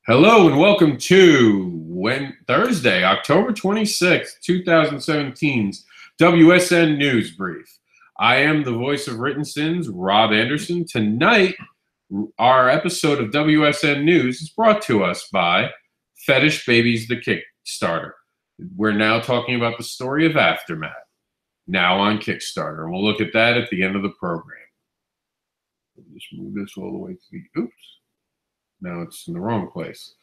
Hello and welcome to Thursday, October 26th, 2017's WSN News Brief. I am the voice of Written Sins, Rob Anderson. Tonight, our episode of WSN News is brought to us by Fetish Babies the Kickstarter. We're now talking about the story of Aftermath, now on Kickstarter, and we'll look at that at the end of the program. Just move this all the way to the, oops. Now it's in the wrong place.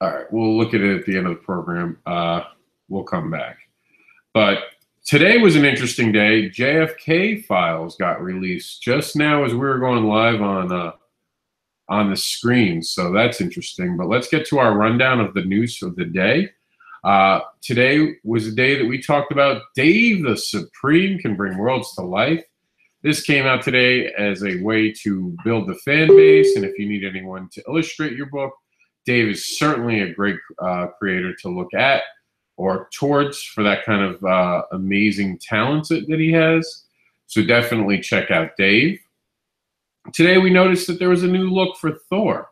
All right, we'll look at it at the end of the program. We'll come back. But today was an interesting day. JFK files got released just now as we were going live on the screen, so that's interesting. But let's get to our rundown of the news of the day. Today was a day that we talked about Dave the Supreme Can Bring Worlds to Life. This came out today as a way to build the fan base, and if you need anyone to illustrate your book, Dave is certainly a great creator to look at or towards for that kind of amazing talent that he has. So definitely check out Dave. Today we noticed that there was a new look for Thor.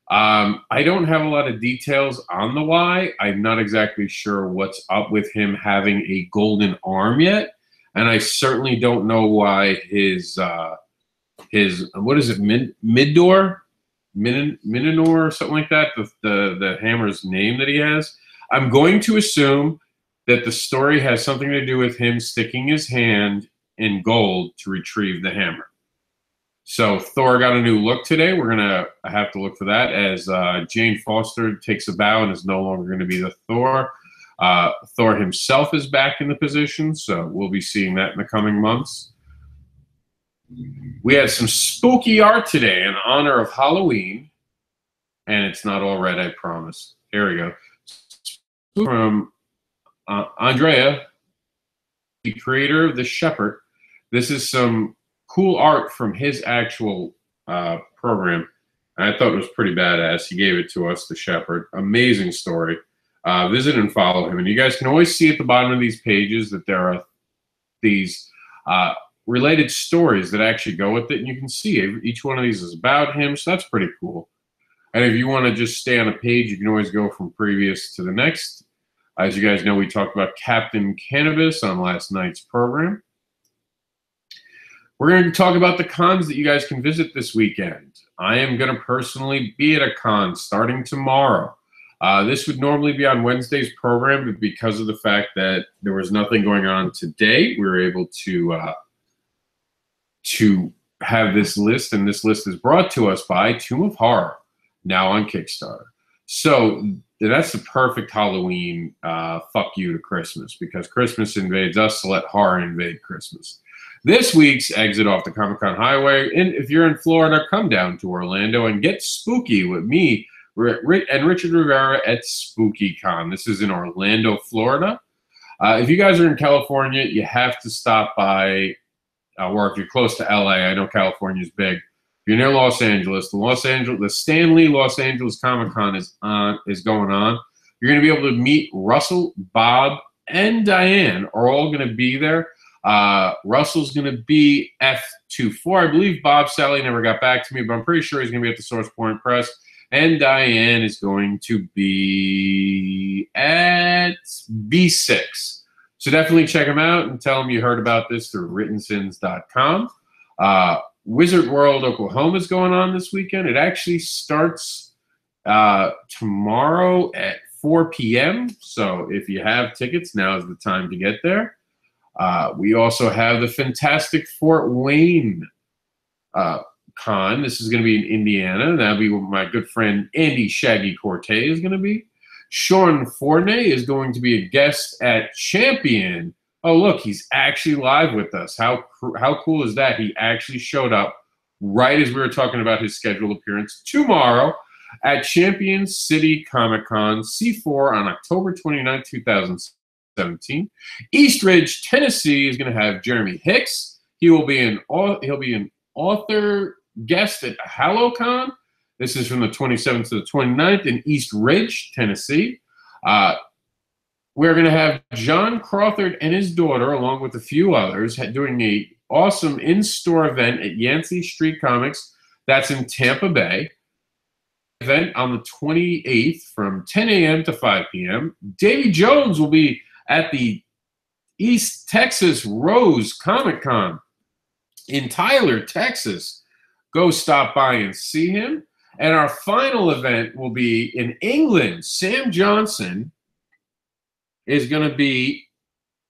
I don't have a lot of details on the why. I'm not exactly sure what's up with him having a golden arm yet. And I certainly don't know why his what is it, Midor, Minonor or something like that, the hammer's name that he has. I'm going to assume that the story has something to do with him sticking his hand in gold to retrieve the hammer. So Thor got a new look today. We're gonna have to look for that as Jane Foster takes a bow and is no longer going to be the Thor. Thor himself is back in the position, so we'll be seeing that in the coming months. We had some spooky art today in honor of Halloween, and it's not all red, I promise. Here we go. From Andrea, the creator of The Shepherd. This is some cool art from his actual program. I thought it was pretty badass. He gave it to us, The Shepherd. Amazing story. Visit and follow him. And you guys can always see at the bottom of these pages that there are these related stories that actually go with it. And you can see each one of these is about him. So that's pretty cool. And if you want to just stay on a page, you can always go from previous to the next. As you guys know, we talked about Captain Cannabis on last night's program. We're going to talk about the cons that you guys can visit this weekend. I am going to personally be at a con starting tomorrow. This would normally be on Wednesday's program, but because of the fact that there was nothing going on today, we were able to have this list, and this list is brought to us by Tomb of Horror, now on Kickstarter. So that's the perfect Halloween fuck you to Christmas, because Christmas invades us, so let horror invade Christmas. This week's exit off the ComicCon highway, and if you're in Florida, come down to Orlando and get spooky with me and Richard Rivera at SpookyCon. This is in Orlando, Florida. If you guys are in California, you have to stop by, or if you're close to LA, I know California's big. If you're near Los Angeles, the Stanley Los Angeles Comic Con is going on. You're going to be able to meet Russell, Bob, and Diane are all going to be there. Russell's going to be F24. I believe Bob Sally never got back to me, but I'm pretty sure he's going to be at the Source Point Press. And Diane is going to be at B6. So definitely check them out and tell them you heard about this through writtensins.com. Wizard World Oklahoma is going on this weekend. It actually starts tomorrow at 4 p.m. So if you have tickets, now is the time to get there. We also have the fantastic Fort Wayne Con. This is going to be in Indiana. That'll be where my good friend Andy Shaggy Cortez is going to be. Sean Fournay is going to be a guest at Champion. Oh, look, he's actually live with us. How cool is that? He actually showed up right as we were talking about his scheduled appearance tomorrow at Champion City Comic Con C4 on October 29, 2017. East Ridge, Tennessee is going to have Jeremy Hicks. He'll be an author guest at HalloCon. This is from the 27th to the 29th in East Ridge, Tennessee. We're going to have John Crawford and his daughter, along with a few others, doing an awesome in-store event at Yancey Street Comics. That's in Tampa Bay. event on the 28th from 10 a.m. to 5 p.m. Davy Jones will be at the East Texas Rose ComicCon in Tyler, Texas. Go stop by and see him. And our final event will be in England. Sam Johnson is going to be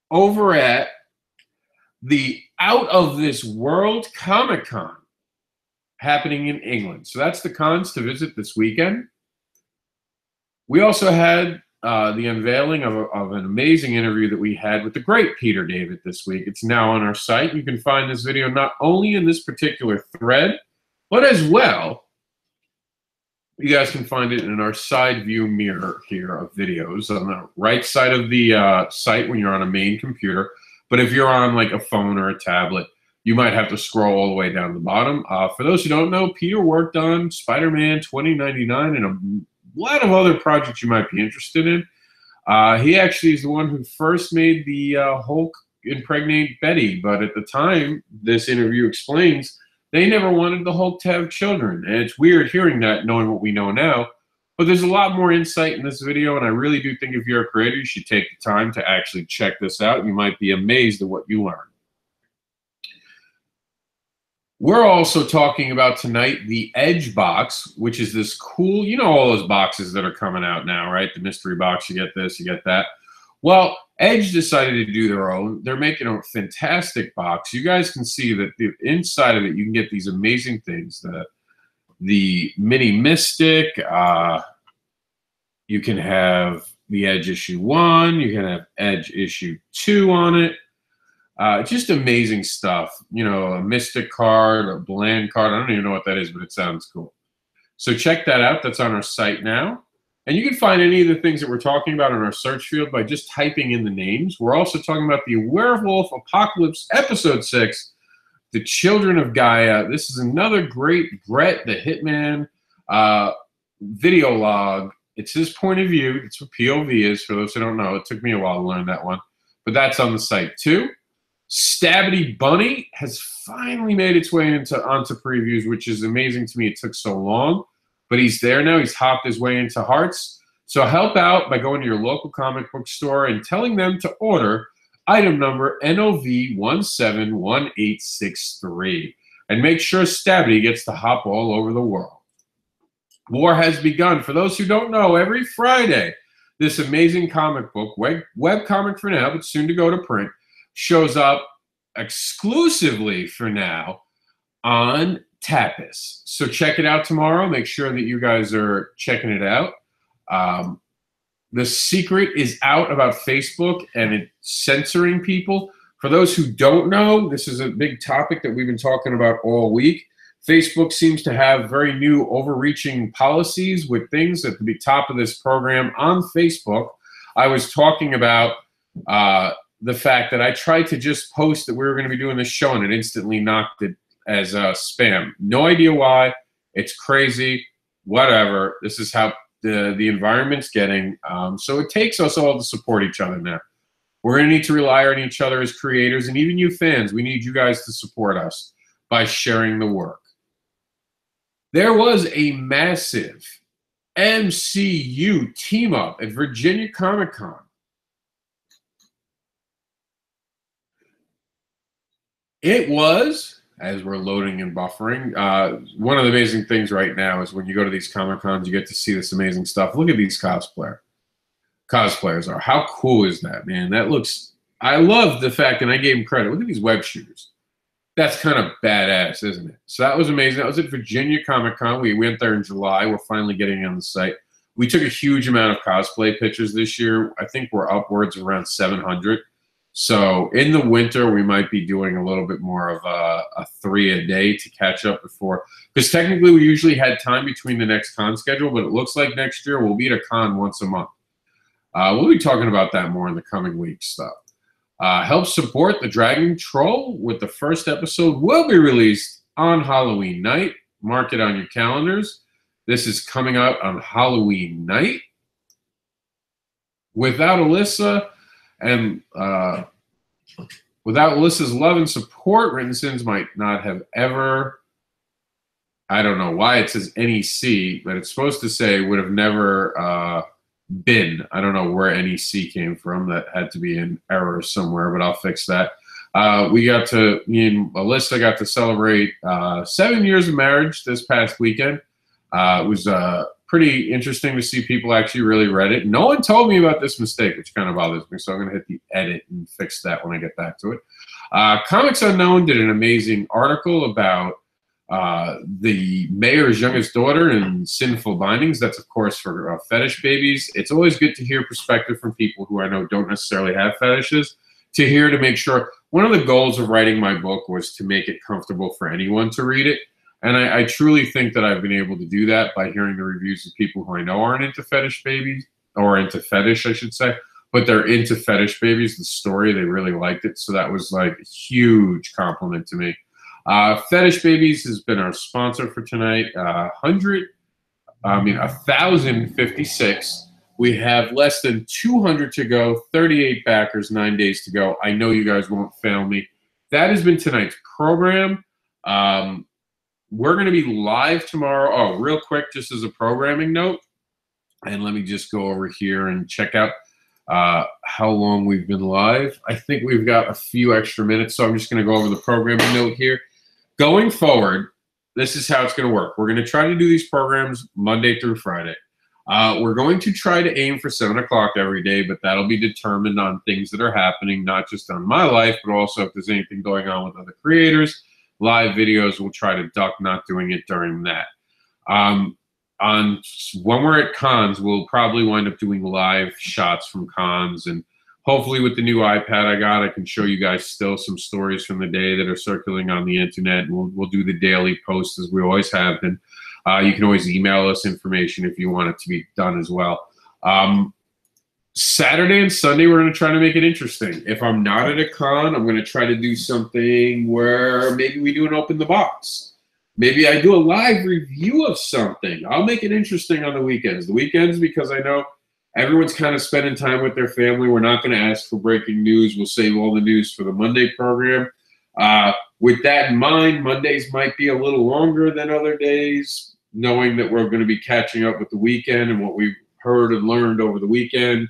over at the Out of This World ComicCon happening in England. So that's the cons to visit this weekend. We also had the unveiling of an amazing interview that we had with the great Peter David this week. It's now on our site. You can find this video not only in this particular thread, but as well, you guys can find it in our side view mirror here of videos on the right side of the site when you're on a main computer. But if you're on like a phone or a tablet, you might have to scroll all the way down the bottom. For those who don't know, Peter worked on Spider-Man 2099 and a lot of other projects you might be interested in. He actually is the one who first made the Hulk impregnate Betty, but at the time, this interview explains, they never wanted the Hulk to have children. And it's weird hearing that, knowing what we know now. But there's a lot more insight in this video, and I really do think if you're a creator, you should take the time to actually check this out. You might be amazed at what you learn. We're also talking about tonight the Edge box, which is this cool, you know, all those boxes that are coming out now, right? The mystery box, you get this, you get that. Well, Edge decided to do their own. They're making a fantastic box. You guys can see that the inside of it, you can get these amazing things. The mini Mystic, you can have the Edge issue 1, you can have Edge issue 2 on it. Just amazing stuff. You know, a Mystic card, a Bland card. I don't even know what that is, but it sounds cool. So check that out. That's on our site now. And you can find any of the things that we're talking about in our search field by just typing in the names. We're also talking about the Werewolf Apocalypse Episode 6, The Children of Gaia. This is another great Brett the Hitman video log. It's his point of view. It's what POV is, for those who don't know. It took me a while to learn that one. But that's on the site too. Stabbity Bunny has finally made its way onto previews, which is amazing to me. It took so long. But he's there now. He's hopped his way into Hearts. So help out by going to your local comic book store and telling them to order item number NOV171863. And make sure Stabbity gets to hop all over the world. War has begun. For those who don't know, every Friday, this amazing comic book, web comic for now, but soon to go to print, shows up exclusively for now on Tapas. So check it out tomorrow. Make sure that you guys are checking it out. The secret is out about Facebook and it censoring people. For those who don't know, this is a big topic that we've been talking about all week. Facebook seems to have very new overreaching policies with things at the top of this program on Facebook. I was talking about the fact that I tried to just post that we were going to be doing this show and it instantly knocked it as spam. No idea why. It's crazy. Whatever. This is how the environment's getting. So it takes us all to support each other now. We're going to need to rely on each other as creators, and even you fans, we need you guys to support us by sharing the work. There was a massive MCU team-up at Virginia Comic Con. It was, as we're loading and buffering, one of the amazing things right now is when you go to these Comic Cons, you get to see this amazing stuff. Look at these cosplayers are. How cool is that, man? That looks, I love the fact, and I gave him credit. Look at these web shooters. That's kind of badass, isn't it? So that was amazing. That was at Virginia Comic Con. We went there in July. We're finally getting on the site. We took a huge amount of cosplay pictures this year. I think we're upwards of around 700. So in the winter, we might be doing a little bit more of a 3 a day to catch up before. Because technically, we usually had time between the next con schedule, but it looks like next year we'll be at a con once a month. We'll be talking about that more in the coming weeks stuff. Help support the Dragon Troll with the first episode will be released on Halloween night. Mark it on your calendars. This is coming out on Halloween night. Without Alyssa and without Alyssa's love and support, Written Sins might not have ever I don't know why it says NEC, but it's supposed to say would have never been. I don't know where NEC came from. That had to be an error somewhere, but I'll fix that. Me and Alyssa got to celebrate 7 years of marriage this past weekend. It was pretty interesting to see people actually really read it. No one told me about this mistake, which kind of bothers me, so I'm going to hit the edit and fix that when I get back to it. Comics Unknown did an amazing article about the mayor's youngest daughter and sinful bindings. That's, of course, for fetish babies. It's always good to hear perspective from people who I know don't necessarily have fetishes, to make sure. One of the goals of writing my book was to make it comfortable for anyone to read it. And I truly think that I've been able to do that by hearing the reviews of people who I know aren't into fetish babies, or into fetish, I should say, but they're into fetish babies. The story, they really liked it. So that was like a huge compliment to me. Fetish Babies has been our sponsor for tonight. 1,056. We have less than 200 to go, 38 backers, 9 days to go. I know you guys won't fail me. That has been tonight's program. We're going to be live tomorrow. Oh, real quick, just as a programming note, and let me just go over here and check out how long we've been live. I think we've got a few extra minutes, so I'm just going to go over the programming note here. Going forward, this is how it's going to work. We're going to try to do these programs Monday through Friday. We're going to try to aim for 7 o'clock every day, but that'll be determined on things that are happening, not just on my life, but also if there's anything going on with other creators. Live videos, we'll try to duck not doing it during that. When we're at cons, we'll probably wind up doing live shots from cons, and hopefully with the new iPad I got, I can show you guys still some stories from the day that are circulating on the internet, and we'll do the daily posts as we always have been. You can always email us information if you want it to be done as well. Saturday and Sunday, we're going to try to make it interesting. If I'm not at a con, I'm going to try to do something where maybe we do an open the box. Maybe I do a live review of something. I'll make it interesting on the weekends. The weekends, because I know everyone's kind of spending time with their family. We're not going to ask for breaking news. We'll save all the news for the Monday program. With that in mind, Mondays might be a little longer than other days, knowing that we're going to be catching up with the weekend and what we've heard and learned over the weekend.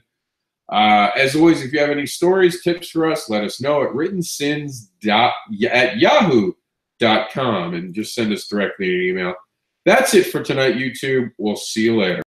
As always, if you have any stories, tips for us, let us know at writtensins@yahoo.com, and just send us directly an email. That's it for tonight, YouTube. We'll see you later.